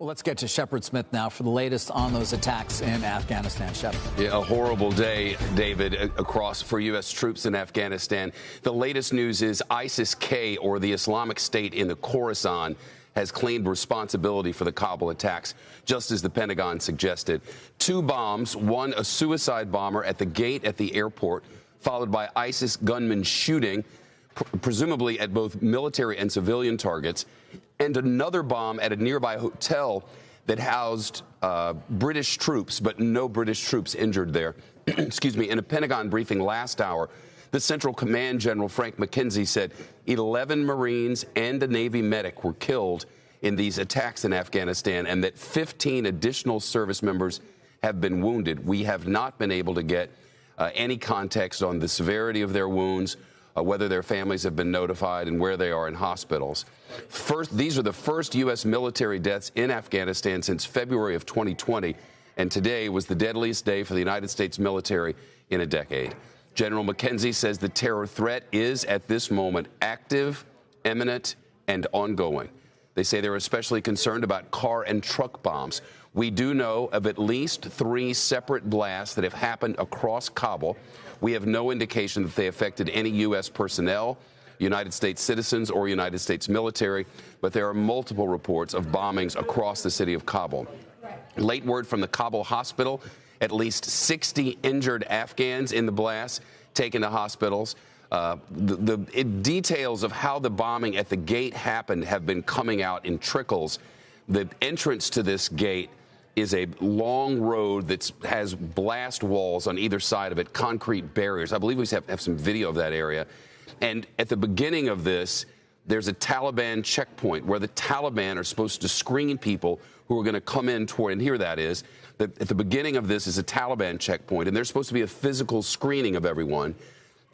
Well, let's get to Shepard Smith now for the latest on those attacks in Afghanistan. Shepard. Yeah, a horrible day, David, across for U.S. troops in Afghanistan. The latest news is ISIS-K, or the Islamic State in the Khorasan, has claimed responsibility for the Kabul attacks, just as the Pentagon suggested. 2 bombs, one a suicide bomber at the gate at the airport, followed by ISIS gunmen shooting, presumably at both military and civilian targets, and another bomb at a nearby hotel that housed British troops, but no British troops injured there. Excuse me. In a Pentagon briefing last hour, the Central Command General Frank McKenzie said 11 Marines and a Navy medic were killed in these attacks in Afghanistan, and that 15 additional service members have been wounded. We have not been able to get any context on the severity of their wounds, whether their families have been notified, and where they are in hospitals. These are the first U.S. military deaths in Afghanistan since February of 2020, and today was the deadliest day for the United States military in a decade. General McKenzie says the terror threat is, at this moment, active, imminent, and ongoing. They say they're especially concerned about car and truck bombs. We do know of at least 3 separate blasts that have happened across Kabul. We have no indication that they affected any U.S. personnel, United States citizens, or United States military, but there are multiple reports of bombings across the city of Kabul. Late word from the Kabul hospital, at least 60 injured Afghans in the blast taken to hospitals. The details of how the bombing at the gate happened have been coming out in trickles. The entrance to this gate is a long road that has blast walls on either side of it, concrete barriers. I believe we have some video of that area. And at the beginning of this, there's a Taliban checkpoint where the Taliban are supposed to screen people who are going to come in toward, and here that is. At the beginning of this is a Taliban checkpoint, and there's supposed to be a physical screening of everyone.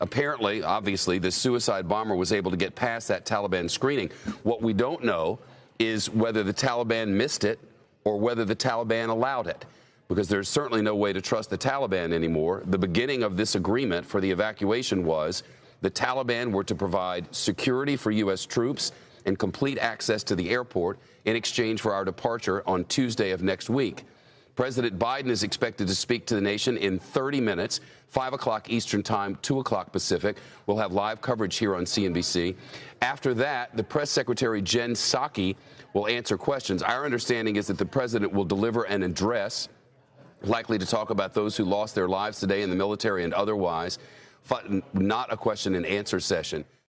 Apparently, obviously, the suicide bomber was able to get past that Taliban screening. What we don't know is whether the Taliban missed it or whether the Taliban allowed it, because there's certainly no way to trust the Taliban anymore. The beginning of this agreement for the evacuation was the Taliban were to provide security for U.S. troops and complete access to the airport in exchange for our departure on Tuesday of next week. President Biden is expected to speak to the nation in 30 minutes, 5 o'clock Eastern Time, 2 o'clock Pacific. We'll have live coverage here on CNBC. After that, the press secretary, Jen Psaki, will answer questions. Our understanding is that the president will deliver an address, likely to talk about those who lost their lives today in the military and otherwise, not a question and answer session.